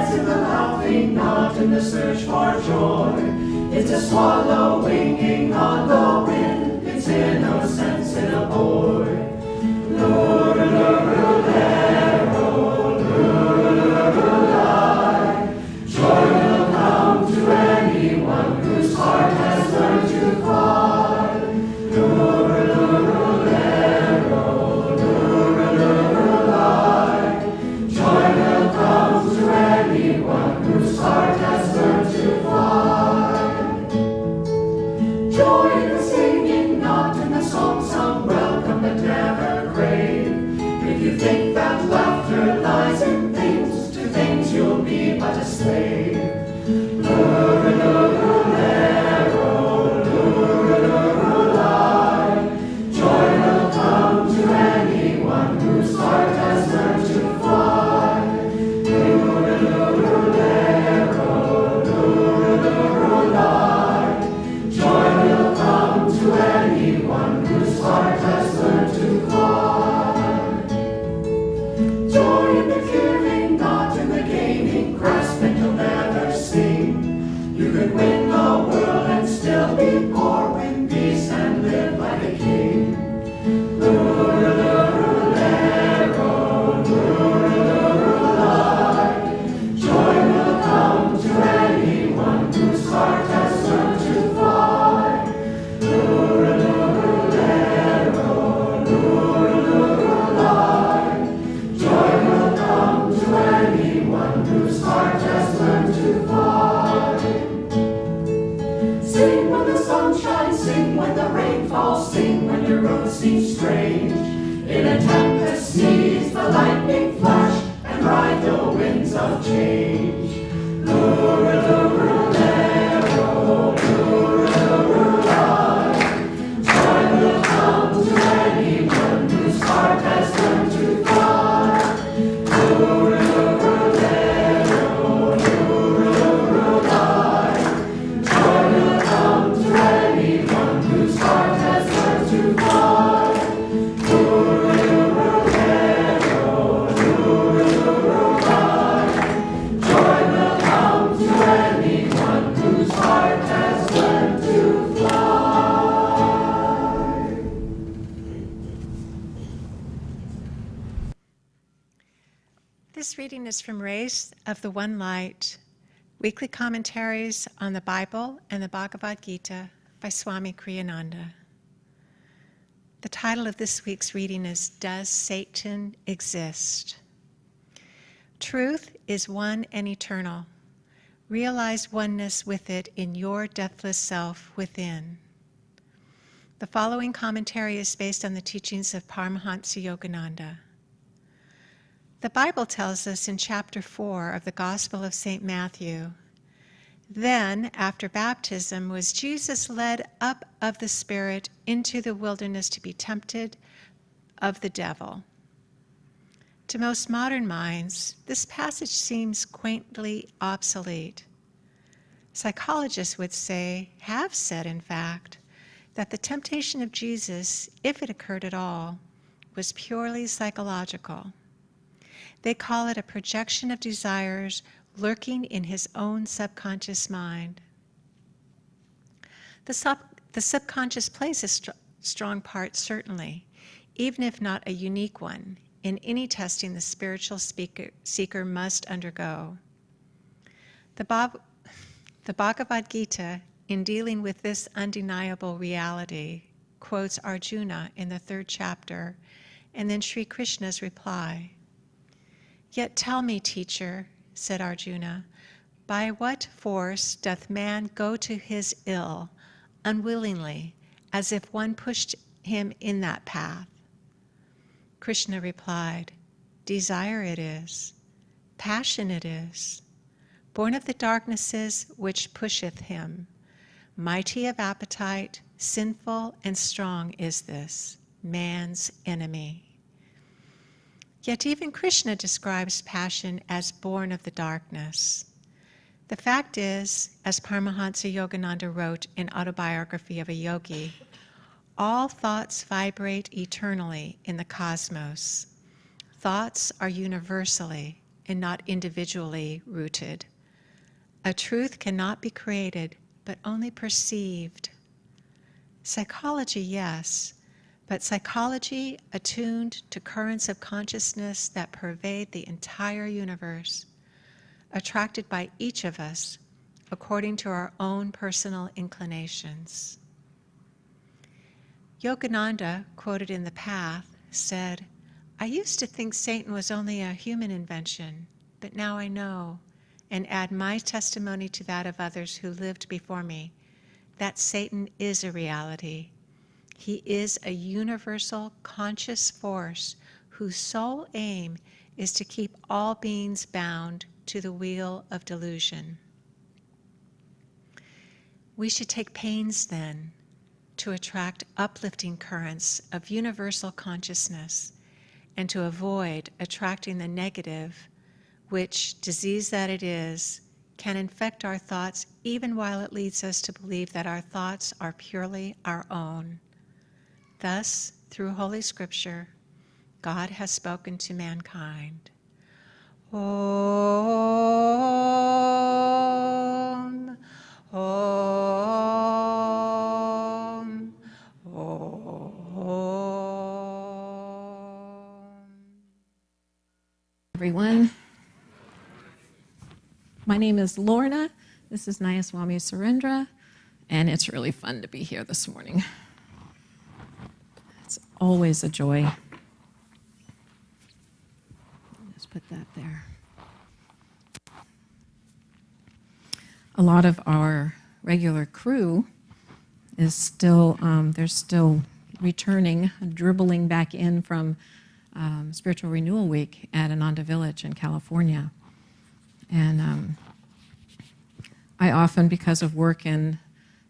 delights in the laughing, not in the search for joy. It's a swallow winging on the wind, its innocence in a boy. Lurelurelero, lurelurelai. Joy will come to anyone whose heart has learned to fly. Lurelurelero, lurelurelai. Joy will come to anyone whose heart has learned to fly. Joy in the singing, not in the song sung welcome but never crave. If you think that laughter lies in things, to things you'll be but a slave. Lurelurelero, lurelurelai. Joy will come to anyone whose heart has learned to fly. Lurelurelero, lurelurelai. Joy will come to anyone whose heart has learned to fly. Joy in the giving, not in the gaining, grasping you'll never sing. You could win the world and still be poor, win peace and live like a king. Lurelurelero, lurelurelai. Joy will come to anyone whose heart has learned to fly. Lurelurelero, lurelurelai. Joy will come to anyone whose heart has learned to fly. Sing when the sun shines, sing when the rain falls, sing when your road seems strange. In a tempest seize the lightning flash and ride the winds of change. Lurelurelero, lurelurelai. Joy will come to anyone whose heart has learned to fly. Lurelurelero, lurelurelai. Joy will come to anyone whose heart has learned to fly. Lurelurelero, lurelurelai. Joy will come to anyone whose heart has learned to fly. This reading is from Rays of the One Light, Weekly Commentaries on the Bible and the Bhagavad Gita by Swami Kriyananda. The title of this week's reading is Does Satan Exist? Truth is one and eternal. Realize oneness with it in your deathless self within. The following commentary is based on the teachings of Paramahansa Yogananda. The Bible tells us in chapter 4 of the Gospel of St. Matthew, then, after baptism, was Jesus led up of the Spirit into the wilderness to be tempted of the devil. To most modern minds, this passage seems quaintly obsolete. Psychologists would say, have said in fact, that the temptation of Jesus, if it occurred at all, was purely psychological. They call it a projection of desires lurking in his own subconscious mind. The subconscious plays a strong part, certainly, even if not a unique one, in any testing the spiritual seeker must undergo. The Bhagavad Gita, in dealing with this undeniable reality, quotes Arjuna in the 3rd chapter, and then Sri Krishna's reply. Yet tell me, teacher, said Arjuna, by what force doth man go to his ill, unwillingly, as if one pushed him in that path? Krishna replied, desire it is, passion it is, born of the darknesses which pusheth him. Mighty of appetite, sinful and strong is this, man's enemy. Yet even Krishna describes passion as born of the darkness. The fact is, as Paramahansa Yogananda wrote in Autobiography of a Yogi, all thoughts vibrate eternally in the cosmos. Thoughts are universally and not individually rooted. A truth cannot be created, but only perceived. Psychology, yes, but psychology attuned to currents of consciousness that pervade the entire universe, attracted by each of us according to our own personal inclinations. Yogananda, quoted in The Path, said, "I used to think Satan was only a human invention, but now I know, and add my testimony to that of others who lived before me, that Satan is a reality. He is a universal conscious force whose sole aim is to keep all beings bound to the wheel of delusion." We should take pains, then, to attract uplifting currents of universal consciousness and to avoid attracting the negative, which, disease that it is, can infect our thoughts even while it leads us to believe that our thoughts are purely our own. Thus, through Holy Scripture, God has spoken to mankind. Om, Om, Om. Everyone. My name is Lorna. This is Nayaswami Surendra, and it's really fun to be here this morning. It's always a joy. Just put that there. A lot of our regular crew is still, they're still returning, dribbling back in from Spiritual Renewal Week at Ananda Village in California. And I often, because of work and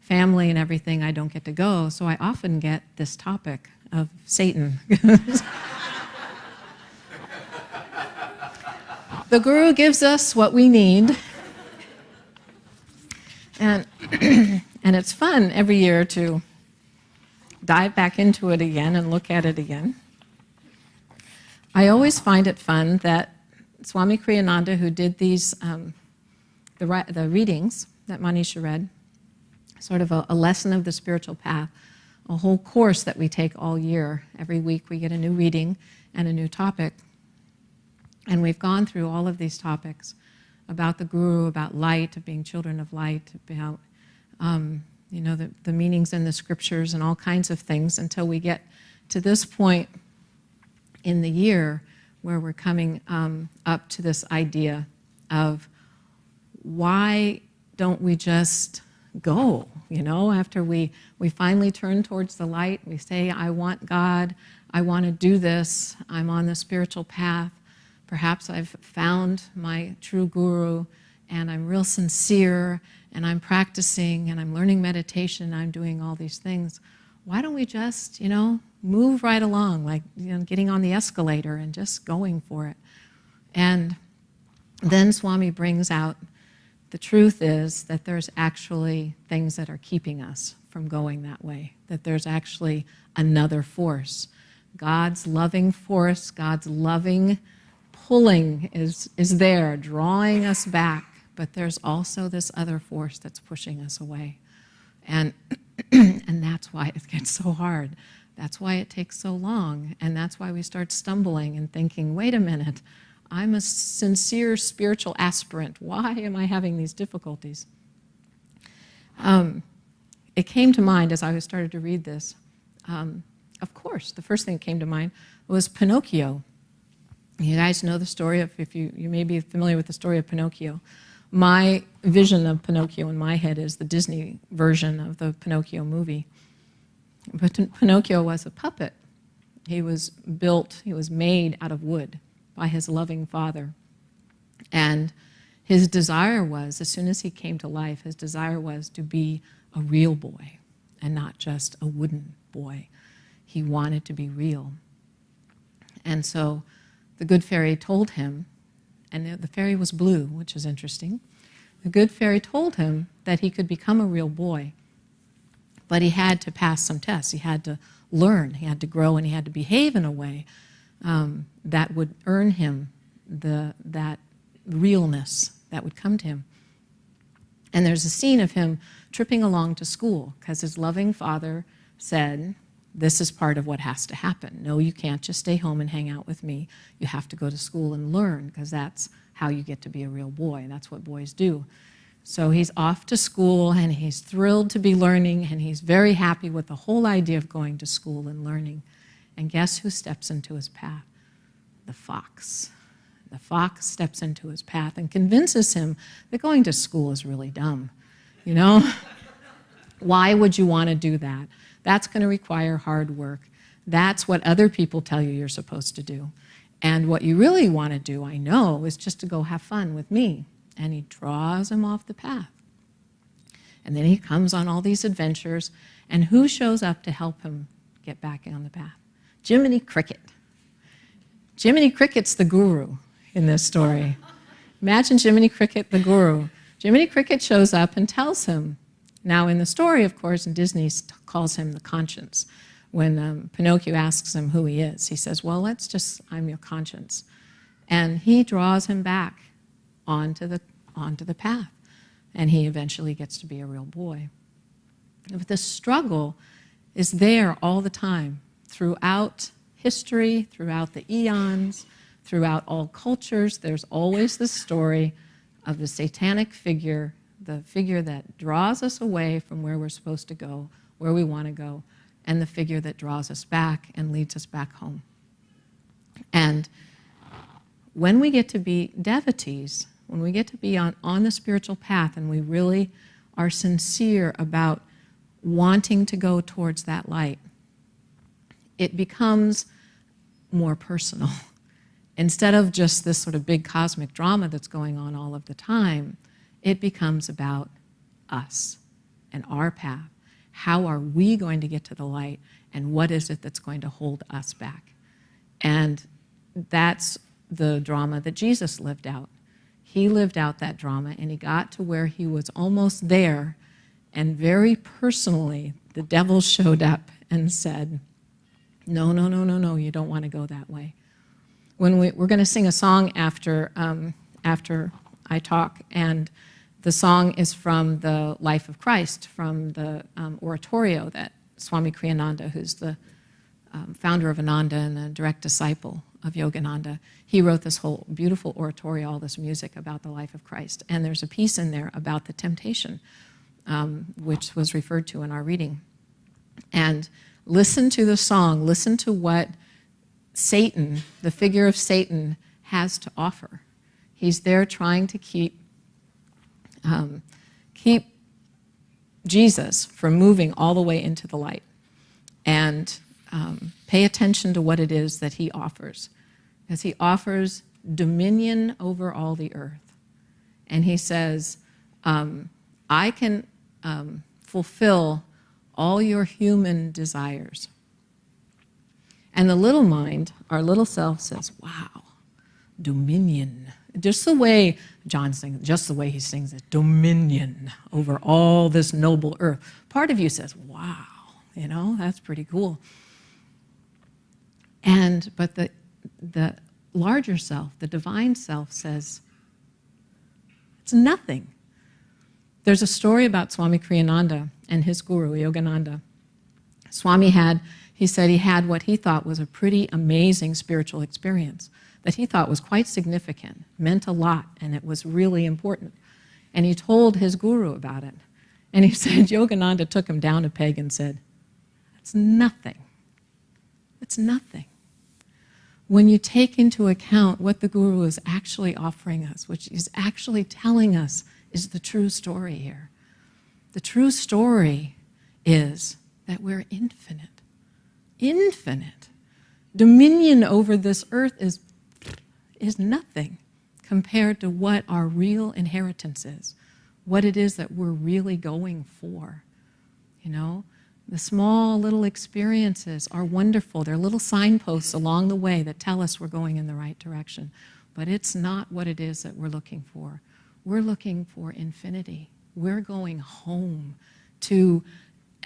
family and everything, I don't get to go. So I often get this topic of Satan. The Guru gives us what we need. And it's fun every year to dive back into it again and look at it again. I always find it fun that Swami Kriyananda, who did these, the readings that Manisha read, sort of a lesson of the spiritual path, a whole course that we take all year. Every week we get a new reading and a new topic. And we've gone through all of these topics about the Guru, about light, of being children of light, about the meanings in the scriptures and all kinds of things until we get to this point in the year where we're coming up to this idea of why don't we just go, after we finally turn towards the light, we say, I want God, I want to do this, I'm on the spiritual path, perhaps I've found my true Guru, and I'm real sincere, and I'm practicing, and I'm learning meditation, I'm doing all these things. Why don't we just, move right along, like, getting on the escalator and just going for it? And then Swami brings out, the truth is that there's actually things that are keeping us from going that way, that there's actually another force. God's loving force, God's loving pulling is there, drawing us back, but there's also this other force that's pushing us away. And that's why it gets so hard. That's why it takes so long, and that's why we start stumbling and thinking, wait a minute, I'm a sincere spiritual aspirant. Why am I having these difficulties? It came to mind as I started to read this. Of course, the first thing that came to mind was Pinocchio. You guys know the story of, if you may be familiar with the story of Pinocchio. My vision of Pinocchio in my head is the Disney version of the Pinocchio movie. But Pinocchio was a puppet. He was made out of wood by his loving father. And his desire was, as soon as he came to life, his desire was to be a real boy and not just a wooden boy. He wanted to be real. And so the good fairy told him, and the fairy was blue, which is interesting. The good fairy told him that he could become a real boy, but he had to pass some tests. He had to learn, he had to grow, and he had to behave in a way that would earn him that realness that would come to him. And there's a scene of him tripping along to school because his loving father said, this is part of what has to happen. No, you can't just stay home and hang out with me. You have to go to school and learn because that's how you get to be a real boy. That's what boys do. So he's off to school and he's thrilled to be learning and he's very happy with the whole idea of going to school and learning. And guess who steps into his path? The fox. The fox steps into his path and convinces him that going to school is really dumb. You know? Why would you want to do that? That's going to require hard work. That's what other people tell you you're supposed to do. And what you really want to do, I know, is just to go have fun with me. And he draws him off the path. And then he comes on all these adventures. And who shows up to help him get back on the path? Jiminy Cricket. Jiminy Cricket's the guru in this story. Imagine Jiminy Cricket, the guru. Jiminy Cricket shows up and tells him. Now, in the story, of course, and Disney calls him the conscience. When Pinocchio asks him who he is, he says, well, I'm your conscience. And he draws him back onto the path. And he eventually gets to be a real boy. But the struggle is there all the time, throughout history, throughout the eons, throughout all cultures. There's always the story of the satanic figure, the figure that draws us away from where we're supposed to go, where we want to go, and the figure that draws us back and leads us back home. And when we get to be devotees, when we get to be on the spiritual path and we really are sincere about wanting to go towards that light, it becomes more personal. Instead of just this sort of big cosmic drama that's going on all of the time, it becomes about us and our path. How are we going to get to the light, and what is it that's going to hold us back? And that's the drama that Jesus lived out. He lived out that drama, and he got to where he was almost there, and very personally, the devil showed up and said, no, no, no, no, no, you don't want to go that way. When we're going to sing a song after I talk, and the song is from the Life of Christ, from the oratorio that Swami Kriyananda, who's the founder of Ananda and a direct disciple of Yogananda, he wrote this whole beautiful oratorio, all this music about the life of Christ. And there's a piece in there about the temptation, which was referred to in our reading. And listen to the song, listen to what Satan, the figure of Satan, has to offer. He's there trying to keep Jesus from moving all the way into the light. And pay attention to what it is that he offers. Because he offers dominion over all the earth. And he says, I can fulfill all your human desires. And the little mind, our little self, says, wow, dominion. Just the way John sings, just the way he sings it, dominion over all this noble earth. Part of you says, wow, that's pretty cool. But the larger self, the divine self, says, it's nothing. There's a story about Swami Kriyananda and his guru, Yogananda. Swami he said he had what he thought was a pretty amazing spiritual experience that he thought was quite significant, meant a lot, and it was really important. And he told his guru about it. And he said, Yogananda took him down a peg and said, it's nothing. It's nothing. When you take into account what the guru is actually offering us, which is actually telling us is the true story here. The true story is that we're infinite. Infinite. Dominion over this earth is nothing compared to what our real inheritance is, what it is that we're really going for. The small little experiences are wonderful. They're little signposts along the way that tell us we're going in the right direction. But it's not what it is that we're looking for. We're looking for infinity. We're going home to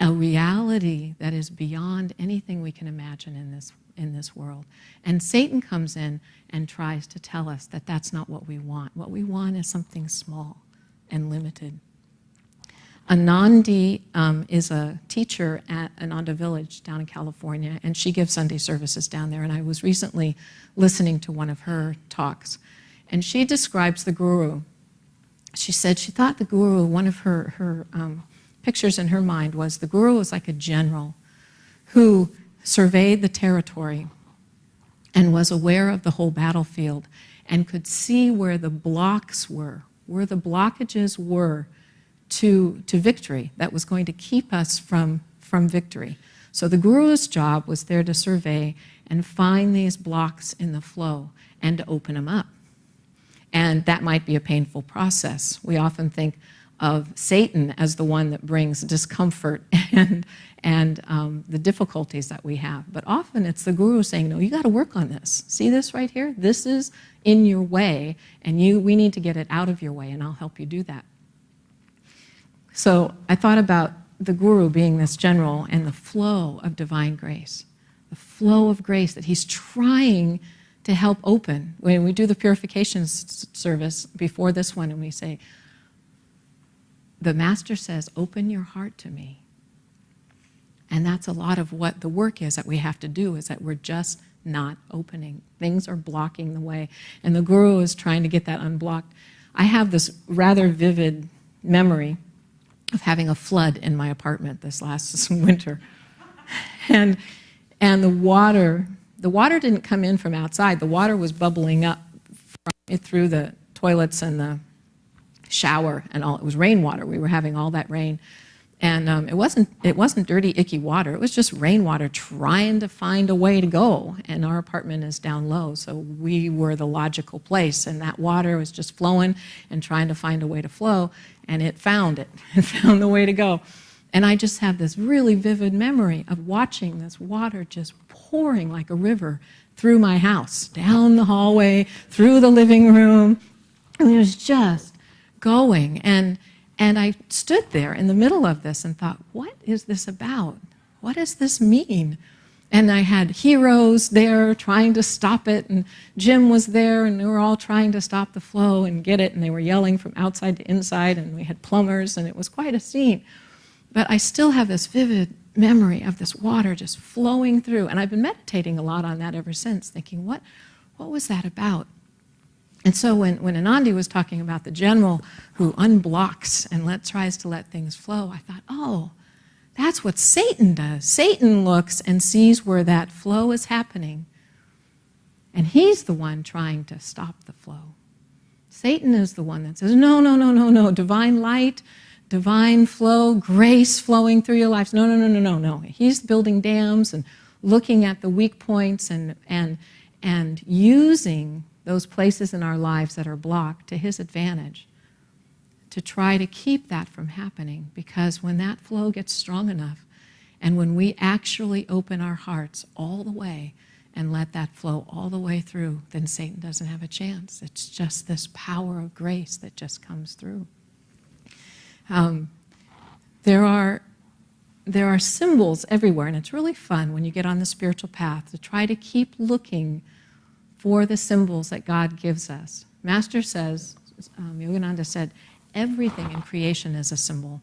a reality that is beyond anything we can imagine in this world. And Satan comes in and tries to tell us that that's not what we want. What we want is something small and limited. Anandi is a teacher at Ananda Village down in California, and she gives Sunday services down there. And I was recently listening to one of her talks, and she describes the guru. She said she thought the guru, one of her pictures in her mind was the guru was like a general who surveyed the territory and was aware of the whole battlefield and could see where the blocks were, where the blockages were to victory that was going to keep us from victory. So the guru's job was there to survey and find these blocks in the flow and to open them up. And that might be a painful process. We often think of Satan as the one that brings discomfort and the difficulties that we have. But often it's the guru saying, no, you got to work on this. See this right here? This is in your way, and we need to get it out of your way, and I'll help you do that. So I thought about the guru being this general and the flow of divine grace, the flow of grace that he's trying to help open. When we do the purification service before this one, and we say, the Master says, open your heart to me. And that's a lot of what the work is that we have to do, is that we're just not opening. Things are blocking the way. And the guru is trying to get that unblocked. I have this rather vivid memory of having a flood in my apartment this last winter. And the water didn't come in from outside. The water was bubbling up through the toilets and the shower and all. It was rainwater. We were having all that rain. And it wasn't dirty, icky water. It was just rainwater trying to find a way to go. And our apartment is down low, so we were the logical place. And that water was just flowing and trying to find a way to flow. And it found it. It found the way to go. And I just have this really vivid memory of watching this water just pouring like a river through my house, down the hallway, through the living room. And it was just going. And I stood there in the middle of this and thought, what is this about? What does this mean? And I had heroes there trying to stop it, and Jim was there, and they were all trying to stop the flow and get it, and they were yelling from outside to inside, and we had plumbers, and it was quite a scene. But I still have this vivid memory of this water just flowing through, and I've been meditating a lot on that ever since, thinking, what was that about? And so when Anandi was talking about the general who unblocks and tries to let things flow, I thought, oh, that's what Satan does. Satan looks and sees where that flow is happening, and he's the one trying to stop the flow. Satan is the one that says, no, divine light, divine flow, grace flowing through your lives. No. He's building dams and looking at the weak points and using those places in our lives that are blocked to his advantage to try to keep that from happening. Because when that flow gets strong enough and when we actually open our hearts all the way and let that flow all the way through, then Satan doesn't have a chance. It's just this power of grace that just comes through. There are symbols everywhere, and it's really fun when you get on the spiritual path to try to keep looking for the symbols that God gives us. Master says, Yogananda said, everything in creation is a symbol.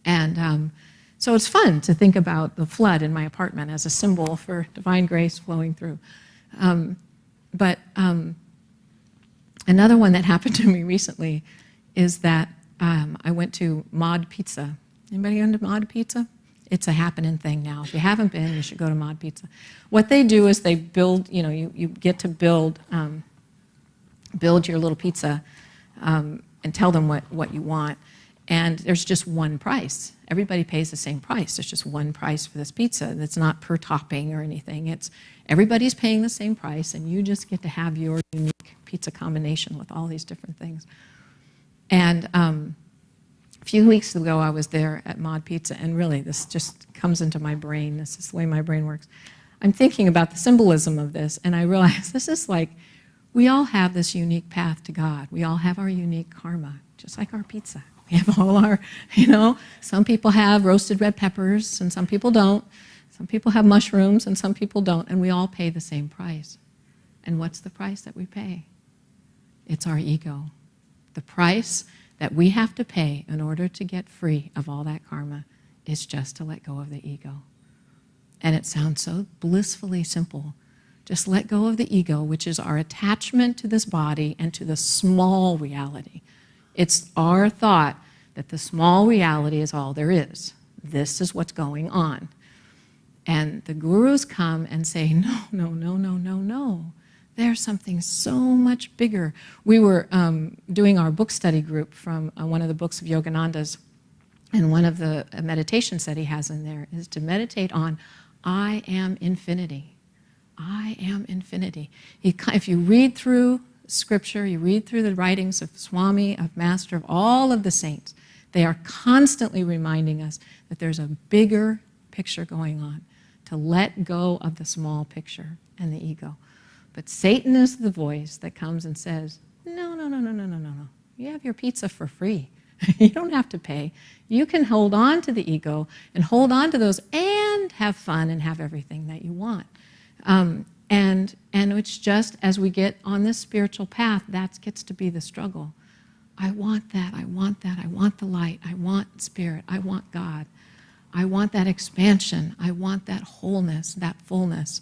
And so it's fun to think about the flood in my apartment as a symbol for divine grace flowing through. But another one that happened to me recently is that I went to Mod Pizza. Anybody gone to Mod Pizza? It's a happening thing now. If you haven't been, you should go to Mod Pizza. What they do is they build, you get to build your little pizza and tell them what you want. And there's just one price. Everybody pays the same price. There's just one price for this pizza. It's not per topping or anything. It's everybody's paying the same price, and you just get to have your unique pizza combination with all these different things. And a few weeks ago, I was there at Mod Pizza, and really, this just comes into my brain. This is the way my brain works. I'm thinking about the symbolism of this, and I realize this is like, we all have this unique path to God. We all have our unique karma, just like our pizza. We have all our, some people have roasted red peppers, and some people don't. Some people have mushrooms and some people don't, and we all pay the same price. And what's the price that we pay? It's our ego. The price that we have to pay in order to get free of all that karma is just to let go of the ego. And it sounds so blissfully simple. Just let go of the ego, which is our attachment to this body and to the small reality. It's our thought that the small reality is all there is. This is what's going on. And the gurus come and say, no, no, no, no, no, no. There's something so much bigger. We were doing our book study group from one of the books of Yogananda's, and one of the meditations that he has in there is to meditate on, I am infinity. I am infinity. If you read through Scripture, you read through the writings of Swami, of Master, of all of the saints, they are constantly reminding us that there's a bigger picture going on, to let go of the small picture and the ego. But Satan is the voice that comes and says, no, no, no, no, no, no, no, no. You have your pizza for free. You don't have to pay. You can hold on to the ego and hold on to those and have fun and have everything that you want. And it's just as we get on this spiritual path, that gets to be the struggle. I want that, I want that, I want the light, I want spirit, I want God. I want that expansion, I want that wholeness, that fullness.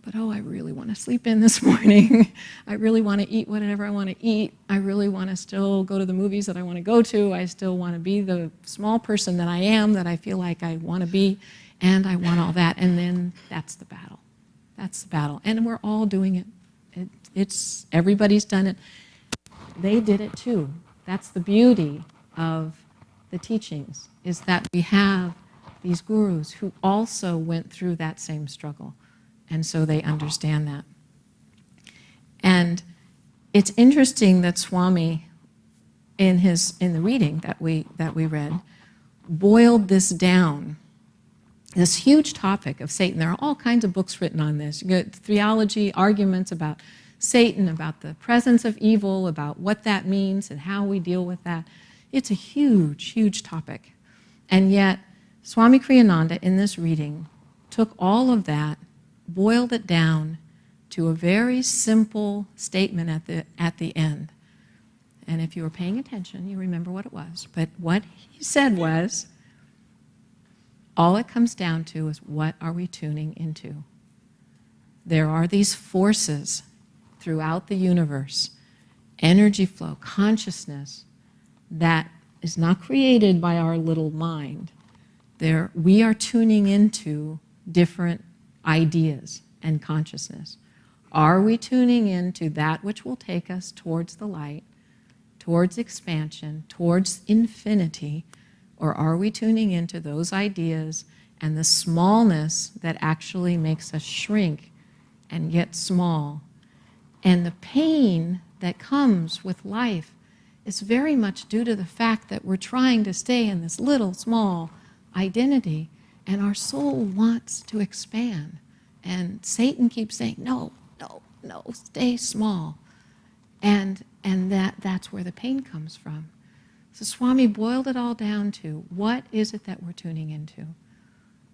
But oh, I really want to sleep in this morning. I really want to eat whatever I want to eat. I really want to still go to the movies that I want to go to. I still want to be the small person that I am, that I feel like I want to be, and I want all that. And then that's the battle. That's the battle. And we're all doing it. Everybody's done it. They did it too. That's the beauty of the teachings, is that we have these gurus who also went through that same struggle. And so they understand that. And it's interesting that Swami, in the reading that we read, boiled this down, this huge topic of Satan. There are all kinds of books written on this. You get theology, arguments about Satan, about the presence of evil, about what that means and how we deal with that. It's a huge, huge topic. And yet, Swami Kriyananda, in this reading, took all of that, boiled it down to a very simple statement at the end. And if you were paying attention, you remember what it was. But what he said was, all it comes down to is, what are we tuning into? There are these forces throughout the universe, energy flow, consciousness, that is not created by our little mind. We are tuning into different ideas and consciousness. Are we tuning into that which will take us towards the light, towards expansion, towards infinity, or are we tuning into those ideas and the smallness that actually makes us shrink and get small? And the pain that comes with life is very much due to the fact that we're trying to stay in this little, small identity, and our soul wants to expand. And Satan keeps saying, no, no, no, stay small. And that's where the pain comes from. So Swami boiled it all down to, what is it that we're tuning into?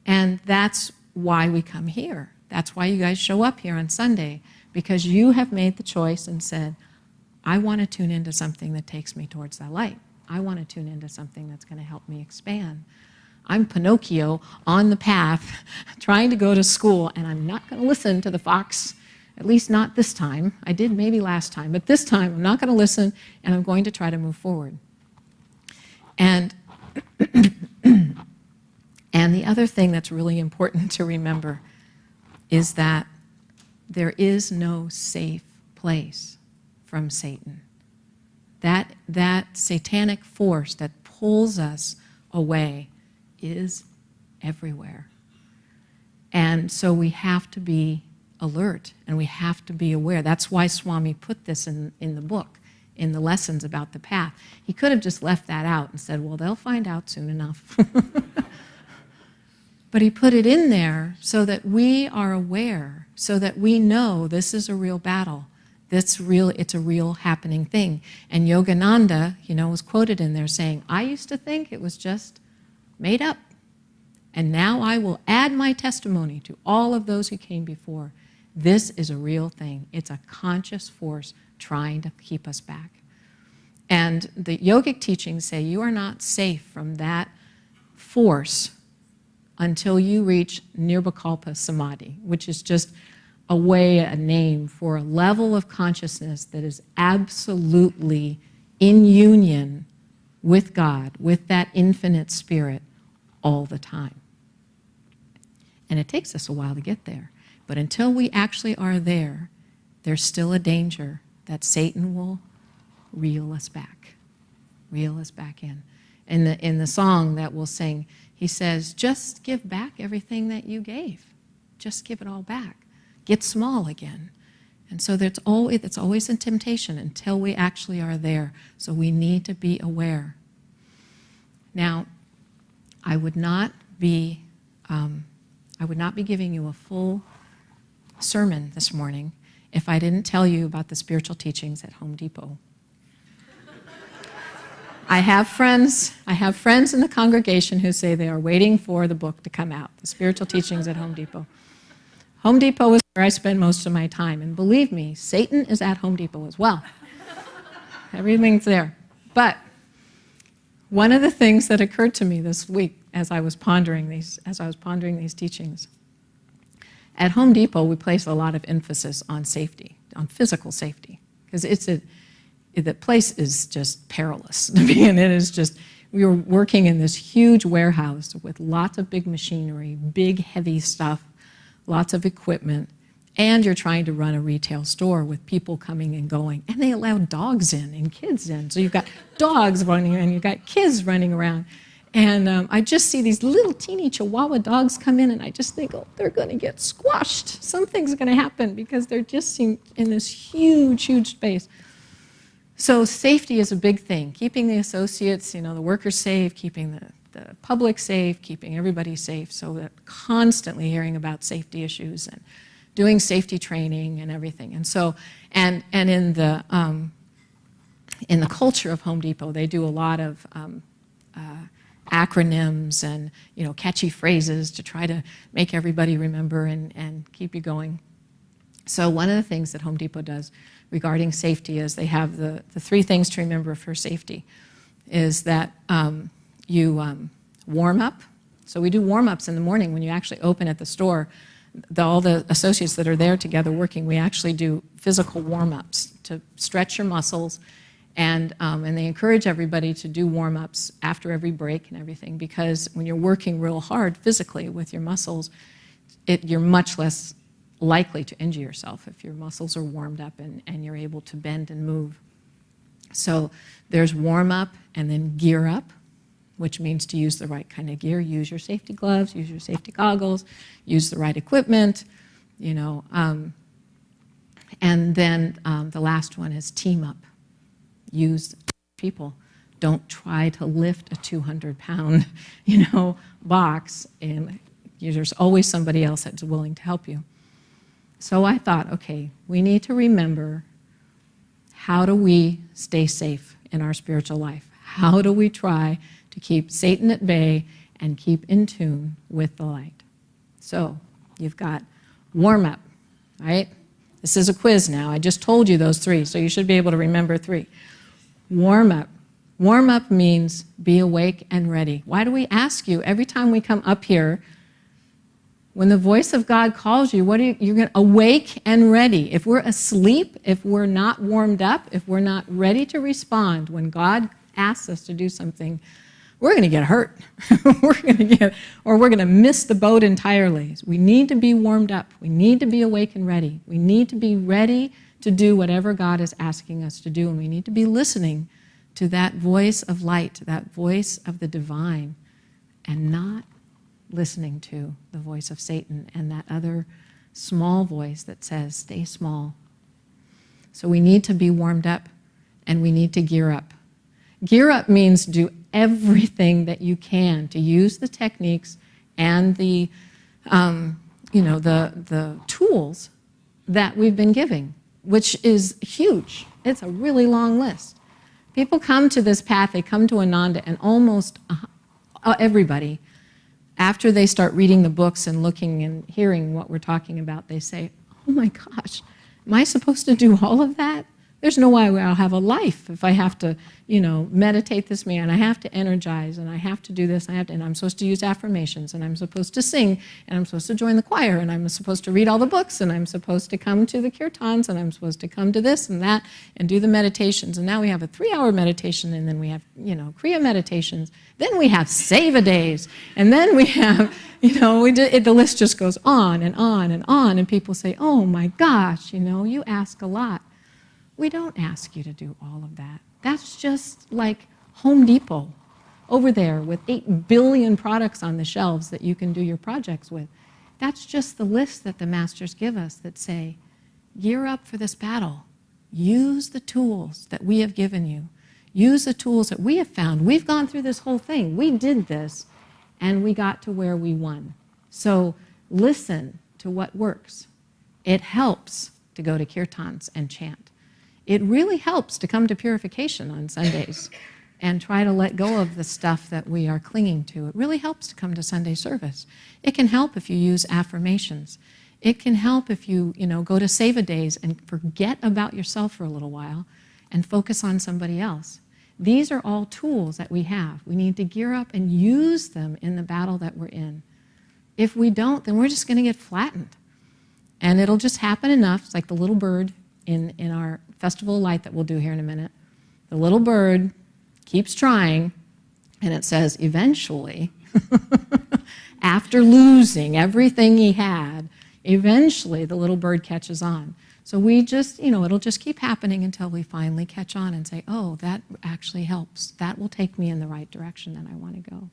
And that's why we come here. That's why you guys show up here on Sunday, because you have made the choice and said, I want to tune into something that takes me towards that light. I want to tune into something that's going to help me expand. I'm Pinocchio on the path, trying to go to school, and I'm not going to listen to the fox, at least not this time. I did maybe last time, but this time I'm not going to listen, and I'm going to try to move forward. And, and the other thing that's really important to remember is that there is no safe place from Satan. That satanic force that pulls us away is everywhere. And so we have to be alert and we have to be aware. That's why Swami put this in the book, in the lessons about the path. He could have just left that out and said, well, they'll find out soon enough. But he put it in there so that we are aware, so that we know this is a real battle. It's a real happening thing. And Yogananda, was quoted in there saying, I used to think it was just made up. And now I will add my testimony to all of those who came before. This is a real thing. It's a conscious force trying to keep us back. And the yogic teachings say you are not safe from that force until you reach Nirvikalpa Samadhi, which is just a name for a level of consciousness that is absolutely in union with God, with that infinite spirit all the time. And it takes us a while to get there. But until we actually are there, there's still a danger that Satan will reel us back in. In the song that we'll sing, he says, just give back everything that you gave. Just give it all back. Get small again. And so it's always a temptation until we actually are there. So we need to be aware. Now, I would not be giving you a full sermon this morning if I didn't tell you about the spiritual teachings at Home Depot. I have friends in the congregation who say they are waiting for the book to come out, the spiritual teachings at Home Depot. Home Depot is where I spend most of my time, and believe me, Satan is at Home Depot as well. Everything's there. But one of the things that occurred to me this week as I was pondering these teachings, at Home Depot we place a lot of emphasis on safety, on physical safety, because the place is just perilous to be in. It is just, we were working in this huge warehouse with lots of big machinery, big heavy stuff, lots of equipment, and you're trying to run a retail store with people coming and going, and they allow dogs in and kids in. So you've got dogs running and you've got kids running around. And I just see these little teeny Chihuahua dogs come in, and I just think, oh, they're going to get squashed. Something's going to happen because they're just in this huge, huge space. So safety is a big thing. Keeping the associates, the workers safe, keeping the public safe, keeping everybody safe. So that constantly hearing about safety issues and doing safety training and everything. And so, and in the culture of Home Depot, they do a lot of acronyms and catchy phrases to try to make everybody remember and keep you going. So one of the things that Home Depot does regarding safety is they have the 3 things to remember for safety is that you warm up. So we do warm-ups in the morning when you actually open at the store. All the associates that are there together working, we actually do physical warm-ups to stretch your muscles, and they encourage everybody to do warm-ups after every break and everything, because when you're working real hard physically with your muscles, you're much less likely to injure yourself if your muscles are warmed up and you're able to bend and move. So there's warm-up and then gear up, which means to use the right kind of gear. Use your safety gloves, use your safety goggles, use the right equipment, and then the last one is team up. Use people. Don't try to lift a 200-pound, box, and there's always somebody else that's willing to help you. So I thought, okay, we need to remember, how do we stay safe in our spiritual life? How do we try to keep Satan at bay and keep in tune with the light? So you've got warm up, right? This is a quiz now. I just told you those 3, so you should be able to remember 3. Warm up. Warm up means be awake and ready. Why do we ask you every time we come up here, when the voice of God calls you, you're going to awake and ready. If we're asleep, if we're not warmed up, if we're not ready to respond when God asks us to do something, we're going to get hurt. we're going to miss the boat entirely. We need to be warmed up. We need to be awake and ready. We need to be ready to do whatever God is asking us to do, and we need to be listening to that voice of light, that voice of the divine, and not listening to the voice of Satan and that other small voice that says, stay small. So we need to be warmed up, and we need to gear up. Gear up means do everything that you can to use the techniques and the tools that we've been giving, which is huge. It's a really long list. People come to this path, they come to Ananda, and almost everybody after they start reading the books and looking and hearing what we're talking about, they say, oh my gosh, am I supposed to do all of that? There's no way I'll have a life if I have to, meditate this way, and I have to energize, and I have to do this, and I'm supposed to use affirmations, and I'm supposed to sing, and I'm supposed to join the choir, and I'm supposed to read all the books, and I'm supposed to come to the kirtans, and I'm supposed to come to this and that, and do the meditations. And now we have a 3-hour meditation, and then we have, Kriya meditations. Then we have Seva days, and then we have, the list just goes on and on and on, and people say, oh my gosh, you ask a lot. We don't ask you to do all of that. That's just like Home Depot over there with 8 billion products on the shelves that you can do your projects with. That's just the list that the masters give us that say, gear up for this battle. Use the tools that we have given you. Use the tools that we have found. We've gone through this whole thing. We did this, and we got to where we won. So listen to what works. It helps to go to kirtans and chant. It really helps to come to purification on Sundays and try to let go of the stuff that we are clinging to. It really helps to come to Sunday service. It can help if you use affirmations. It can help if you, go to Seva days and forget about yourself for a little while and focus on somebody else. These are all tools that we have. We need to gear up and use them in the battle that we're in. If we don't, then we're just going to get flattened. And it'll just happen enough. It's like the little bird in our Festival of Light that we'll do here in a minute. The little bird keeps trying, and it says eventually, after losing everything he had, eventually the little bird catches on. So we just, it'll just keep happening until we finally catch on and say, oh, that actually helps. That will take me in the right direction that I want to go.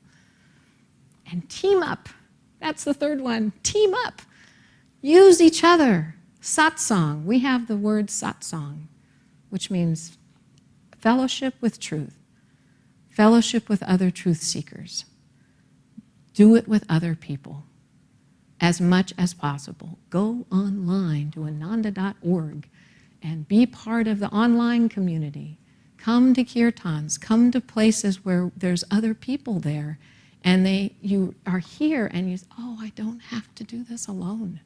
And team up. That's the third one. Team up. Use each other. Satsang. We have the word satsang, which means fellowship with truth, fellowship with other truth seekers. Do it with other people as much as possible. Go online to ananda.org and be part of the online community. Come to kirtans, come to places where there's other people there, and you are here and you say, oh, I don't have to do this alone.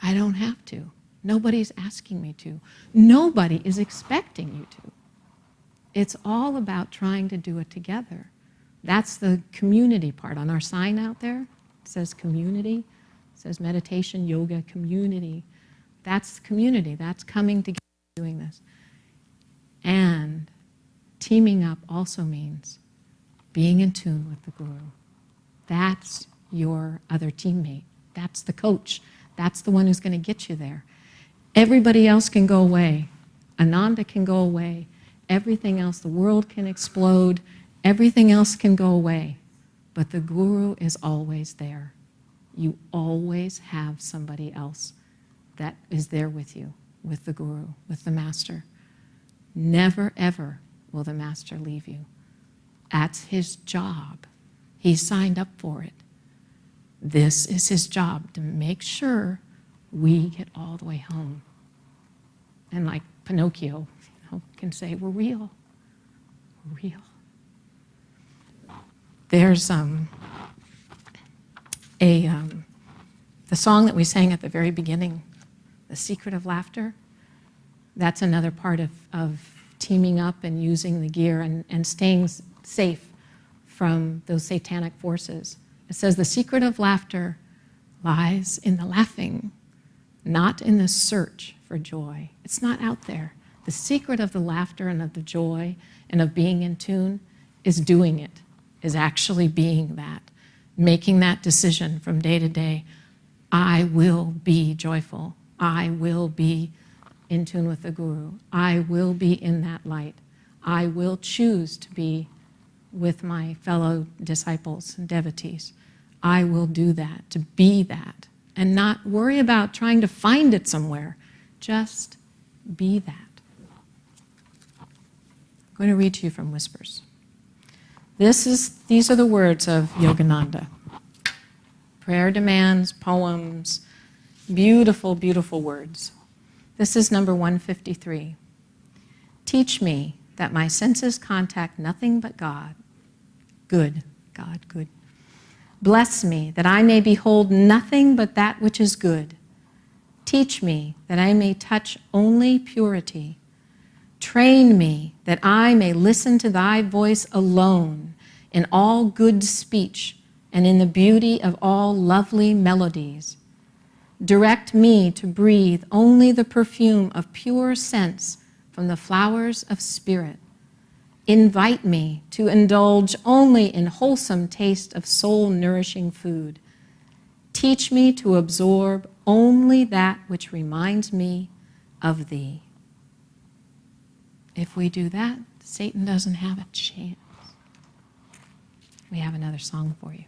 I don't have to. Nobody's asking me to. Nobody is expecting you to. It's all about trying to do it together. That's the community part. On our sign out there, it says community. It says meditation, yoga, community. That's community. That's coming together doing this. And teaming up also means being in tune with the Guru. That's your other teammate. That's the coach. That's the one who's going to get you there. Everybody else can go away. Ananda can go away. Everything else, the world can explode. Everything else can go away. But the Guru is always there. You always have somebody else that is there with you, with the Guru, with the Master. Never, ever will the Master leave you. That's his job. He signed up for it. This is his job, to make sure we get all the way home. And like Pinocchio, can say, we're real. We're real. There's the song that we sang at the very beginning, The Secret of Laughter. That's another part of teaming up and using the gear and staying safe from those satanic forces. It says, the secret of laughter lies in the laughing, not in the search for joy. It's not out there. The secret of the laughter and of the joy and of being in tune is doing it, is actually being that, making that decision from day to day. I will be joyful. I will be in tune with the Guru. I will be in that light. I will choose to be with my fellow disciples and devotees. I will do that, to be that, and not worry about trying to find it somewhere. Just be that. I'm going to read to you from Whispers. These are the words of Yogananda. Prayer demands, poems, beautiful, beautiful words. This is number 153. Teach me that my senses contact nothing but God. Good, God, good. Bless me, that I may behold nothing but that which is good. Teach me, that I may touch only purity. Train me, that I may listen to thy voice alone in all good speech and in the beauty of all lovely melodies. Direct me to breathe only the perfume of pure scents from the flowers of spirit. Invite me to indulge only in wholesome taste of soul-nourishing food. Teach me to absorb only that which reminds me of thee. If we do that, Satan doesn't have a chance. We have another song for you.